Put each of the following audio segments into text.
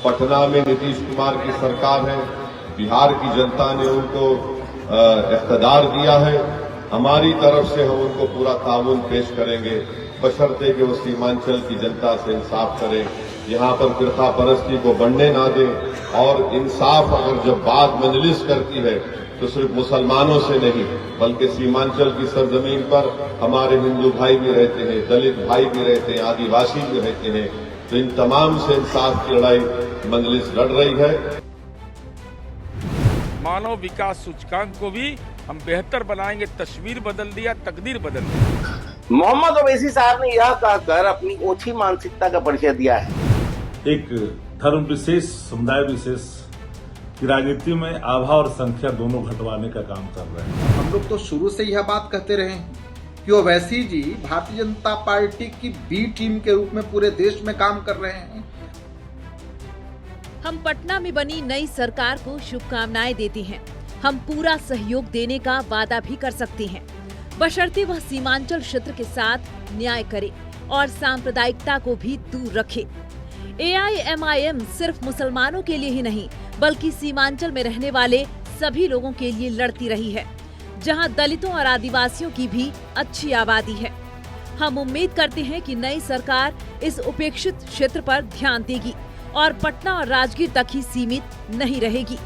पटना में नीतीश कुमार की सरकार है, बिहार की जनता ने उनको इख्तियार दिया है। हमारी तरफ से हम उनको पूरा ताउन पेश करेंगे, बशर्ते कि वो सीमांचल की जनता से इंसाफ करें, यहाँ पर फिरका परस्ती को बढ़ने ना दें। और इंसाफ अगर जब बात मजलिस करती है तो सिर्फ मुसलमानों से नहीं, बल्कि सीमांचल की सरजमीन पर हमारे हिंदू भाई भी रहते हैं, दलित भाई भी रहते हैं, आदिवासी भी रहते हैं। तो इन तमाम से इंसाफ की लड़ाई मजलिस लड़ रही है। मानव विकास सूचकांक को भी हम बेहतर बनाएंगे, तस्वीर बदल दिया, तकदीर बदल दी। मोहम्मद ओवैसी साहब ने यह कहकर अपनी ओछी मानसिकता का परिचय दिया है। एक धर्म विशेष, समुदाय विशेष की राजनीति में आभा और संख्या दोनों घटवाने का काम कर रहे हैं। हम लोग तो शुरू से यह बात कहते रहे हैं कि ओवैसी जी भारतीय जनता पार्टी की बी टीम के रूप में पूरे देश में काम कर रहे हैं। हम पटना में बनी नई सरकार को शुभकामनाएं देते हैं। हम पूरा सहयोग देने का वादा भी कर सकते हैं, बशर्ते वह सीमांचल क्षेत्र के साथ न्याय करे और सांप्रदायिकता को भी दूर रखे। AIMIM सिर्फ मुसलमानों के लिए ही नहीं, बल्कि सीमांचल में रहने वाले सभी लोगों के लिए लड़ती रही है, जहां दलितों और आदिवासियों की भी अच्छी आबादी है। हम उम्मीद करते हैं कि नई सरकार इस उपेक्षित क्षेत्र पर ध्यान देगी और पटना और राजगीर तक ही सीमित नहीं रहेगी।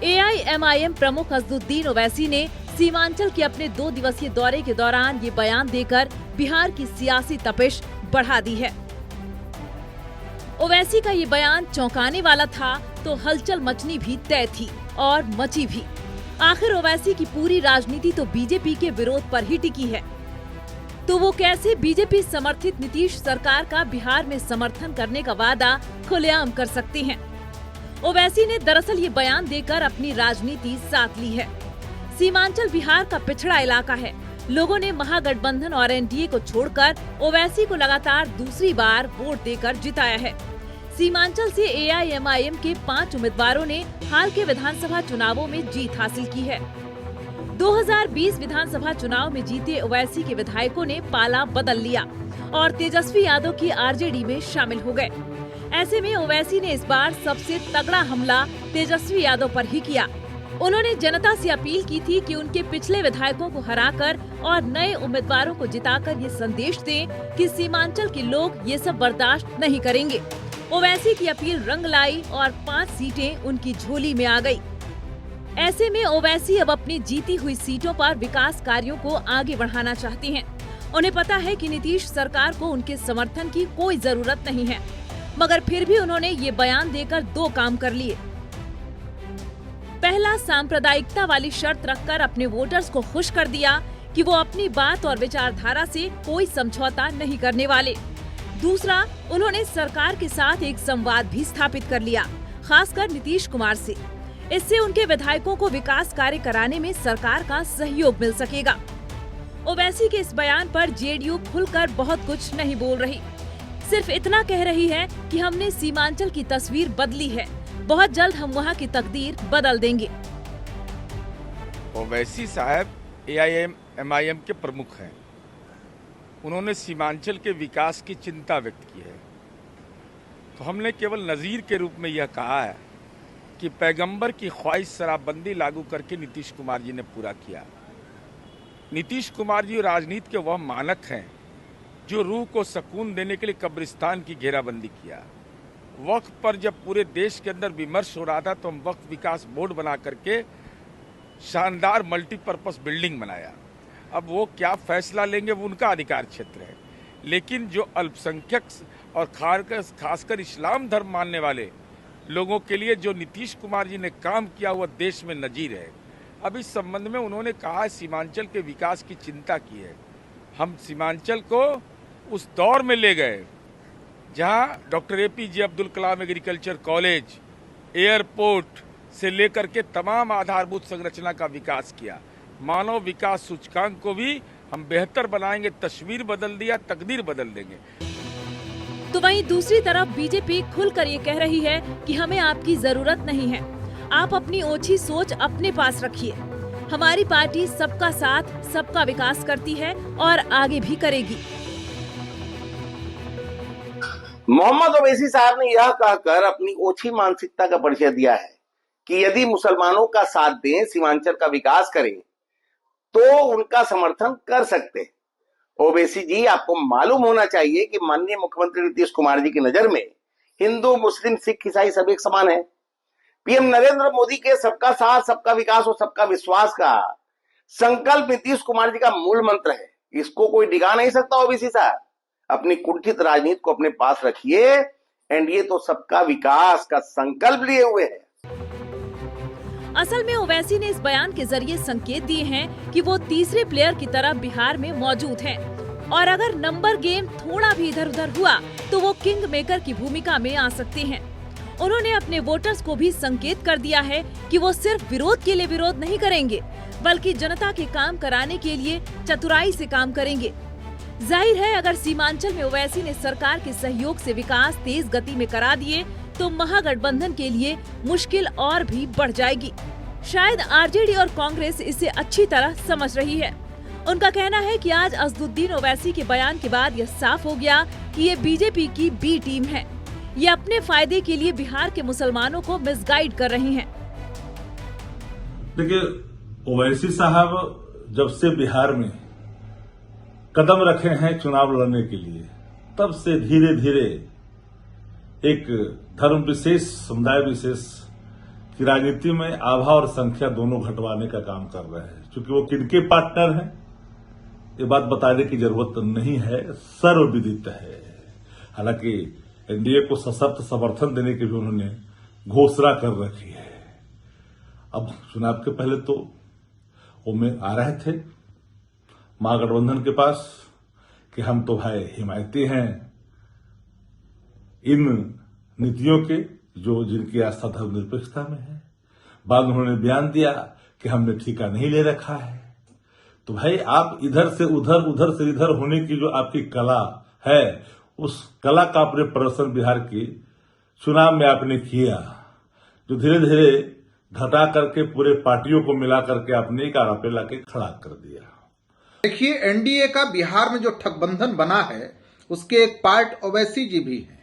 AIMIM प्रमुख असदुद्दीन ओवैसी ने सीमांचल के अपने 2 दिवसीय दौरे के दौरान ये बयान देकर बिहार की सियासी तपिश बढ़ा दी है। ओवैसी का ये बयान चौंकाने वाला था तो हलचल मचनी भी तय थी और मची भी। आखिर ओवैसी की पूरी राजनीति तो बीजेपी के विरोध पर ही टिकी है, तो वो कैसे बीजेपी समर्थित नीतीश सरकार का बिहार में समर्थन करने का वादा खुलेआम कर सकते हैं। ओवैसी ने दरअसल ये बयान देकर अपनी राजनीति साथ ली है। सीमांचल बिहार का पिछड़ा इलाका है। लोगों ने महागठबंधन और NDA को छोड़कर ओवैसी को लगातार दूसरी बार वोट देकर जिताया है। सीमांचल से AIMIM के 5 उम्मीदवारों ने हाल के विधानसभा चुनावों में जीत हासिल की है। 2020 विधानसभा चुनाव में जीते ओवैसी के विधायकों ने पाला बदल लिया और तेजस्वी यादव की RJD में शामिल हो गए। ऐसे में ओवैसी ने इस बार सबसे तगड़ा हमला तेजस्वी यादव पर ही किया। उन्होंने जनता से अपील की थी कि उनके पिछले विधायकों को हराकर और नए उम्मीदवारों को जिताकर ये संदेश दें कि सीमांचल के लोग ये सब बर्दाश्त नहीं करेंगे। ओवैसी की अपील रंग लाई और 5 सीटें उनकी झोली में आ गई। ऐसे में ओवैसी अब अपनी जीती हुई सीटों पर विकास कार्यों को आगे बढ़ाना चाहते हैं। उन्हें पता है कि नीतीश सरकार को उनके समर्थन की कोई जरूरत नहीं है, मगर फिर भी उन्होंने ये बयान देकर 2 काम कर लिए। पहला, सांप्रदायिकता वाली शर्त रखकर अपने वोटर्स को खुश कर दिया कि वो अपनी बात और विचारधारा से कोई समझौता नहीं करने वाले। दूसरा, उन्होंने सरकार के साथ एक संवाद भी स्थापित कर लिया, खासकर नीतीश कुमार से। इससे उनके विधायकों को विकास कार्य कराने में सरकार का सहयोग मिल सकेगा। ओवैसी के इस बयान पर JDU खुलकर बहुत कुछ नहीं बोल रही, सिर्फ इतना कह रही है कि हमने सीमांचल की तस्वीर बदली है, बहुत जल्द हम वहाँ की तकदीर बदल देंगे। ओवैसी साहब AIMIM के प्रमुख हैं। उन्होंने सीमांचल के विकास की चिंता व्यक्त की है, तो हमने केवल नज़ीर के रूप में यह कहा है कि पैगंबर की ख्वाहिश शराबबंदी लागू करके नीतीश कुमार जी ने पूरा किया। नीतीश कुमार जी राजनीति के वह मानक हैं जो रूह को सुकून देने के लिए कब्रिस्तान की घेराबंदी किया। वक्फ पर जब पूरे देश के अंदर विमर्श हो रहा था तो हम वक्फ विकास बोर्ड बना करके शानदार मल्टीपर्पस बिल्डिंग बनाया। अब वो क्या फैसला लेंगे वो उनका अधिकार क्षेत्र है, लेकिन जो अल्पसंख्यक और खासकर इस्लाम धर्म मानने वाले लोगों के लिए जो नीतीश कुमार जी ने काम किया वह देश में नजीर है। अब इस संबंध में उन्होंने कहा सीमांचल के विकास की चिंता की है। हम सीमांचल को उस दौर में ले गए जहां doctor APJ Abdul Kalam agriculture college, airport से लेकर के तमाम आधारभूत संरचना का विकास किया। मानव विकास सूचकांक को भी हम बेहतर बनाएंगे, तस्वीर बदल दिया, तकदीर बदल देंगे। तो वहीं दूसरी तरफ बीजेपी खुलकर ये कह रही है कि हमें आपकी जरूरत नहीं है, आप अपनी ओछी सोच अपने पास रखिए। हमारी पार्टी सबका साथ सबका विकास करती है और आगे भी करेगी। मोहम्मद ओवैसी साहब ने यह कहकर अपनी ओछी मानसिकता का परिचय दिया है कि यदि मुसलमानों का साथ दें, सीमांचल का विकास करें तो उनका समर्थन कर सकते हैं। ओवैसी जी, आपको मालूम होना चाहिए कि माननीय मुख्यमंत्री नीतीश कुमार जी की नजर में हिंदू, मुस्लिम, सिख, ईसाई सब एक समान है। पीएम नरेंद्र मोदी के सबका साथ, सबका विकास और सबका विश्वास का संकल्प नीतीश कुमार जी का मूल मंत्र है। इसको कोई डिगा नहीं सकता। ओवैसी साहब, अपनी कुंठित राजनीति को अपने पास रखिए। एनडीए तो सबका विकास का संकल्प लिए हुए है। असल में ओवैसी ने इस बयान के जरिए संकेत दिए हैं कि वो तीसरे प्लेयर की तरह बिहार में मौजूद हैं और अगर नंबर गेम थोड़ा भी इधर उधर हुआ तो वो किंग मेकर की भूमिका में आ सकते हैं। उन्होंने अपने वोटर्स को भी संकेत कर दिया है कि वो सिर्फ विरोध के लिए विरोध नहीं करेंगे, बल्कि जनता के काम कराने के लिए चतुराई से काम करेंगे। जाहिर है, अगर सीमांचल में ओवैसी ने सरकार के सहयोग से विकास तेज गति में करा दिए तो महागठबंधन के लिए मुश्किल और भी बढ़ जाएगी। शायद आरजेडी और कांग्रेस इसे अच्छी तरह समझ रही है। उनका कहना है कि आज असदुद्दीन ओवैसी के बयान के बाद यह साफ हो गया कि ये बीजेपी की बी टीम है। ये अपने फायदे के लिए बिहार के मुसलमानों को मिसगाइड कर रही हैं। देखिए, ओवैसी साहब जब से बिहार में कदम रखे हैं चुनाव लड़ने के लिए, तब से धीरे धीरे एक धर्म विशेष, समुदाय विशेष की राजनीति में आभा और संख्या दोनों घटवाने का काम कर रहे हैं। क्योंकि वो किनके पार्टनर हैं ये बात बताने की जरूरत नहीं है, सर्वविदित है। हालांकि एनडीए को सशक्त समर्थन देने की भी उन्होंने घोषणा कर रखी है। अब चुनाव के पहले तो वो में आ रहे थे महागठबंधन के पास कि हम तो भाई हिमायती हैं इन नीतियों के जो जिनकी आस्था धर्मनिरपेक्षता में है। बाद में उन्होंने बयान दिया कि हमने ठेका नहीं ले रखा है। तो भाई, आप इधर से उधर, उधर से इधर होने की जो आपकी कला है, उस कला का आपने प्रदर्शन बिहार की चुनाव में आपने किया, जो धीरे धीरे घटा करके पूरे पार्टियों को मिला करके आपने एक आरा पे लाके खड़ा कर दिया। देखिए, एनडीए का बिहार में जो ठगबंधन बना है उसके एक पार्ट ओवैसी जी भी हैं।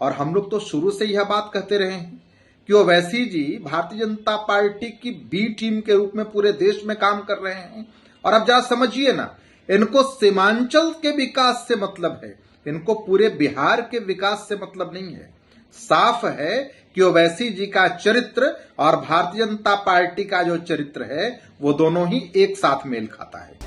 और हम लोग तो शुरू से यह बात कहते रहे हैं कि ओवैसी जी भारतीय जनता पार्टी की बी टीम के रूप में पूरे देश में काम कर रहे हैं। और अब जरा समझिए ना, इनको सीमांचल के विकास से मतलब है, इनको पूरे बिहार के विकास से मतलब नहीं है। साफ है कि ओवैसी जी का चरित्र और भारतीय जनता पार्टी का जो चरित्र है वो दोनों ही एक साथ मेल खाता है।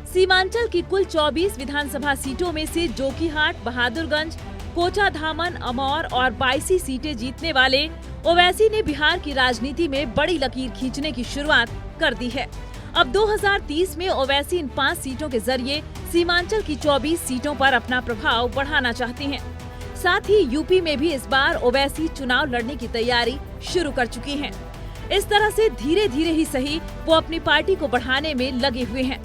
सीमांचल की कुल 24 विधानसभा सीटों में से जोकीहाट, बहादुरगंज, कोचाधामन, अमौर और 22 सीटें जीतने वाले ओवैसी ने बिहार की राजनीति में बड़ी लकीर खींचने की शुरुआत कर दी है। अब 2030 में ओवैसी इन 5 सीटों के जरिए सीमांचल की 24 सीटों पर अपना प्रभाव बढ़ाना चाहते हैं। साथ ही यूपी में भी इस बार ओवैसी चुनाव लड़ने की तैयारी शुरू कर चुकी हैं। इस तरह से धीरे धीरे ही सही वो अपनी पार्टी को बढ़ाने में लगे हुए हैं।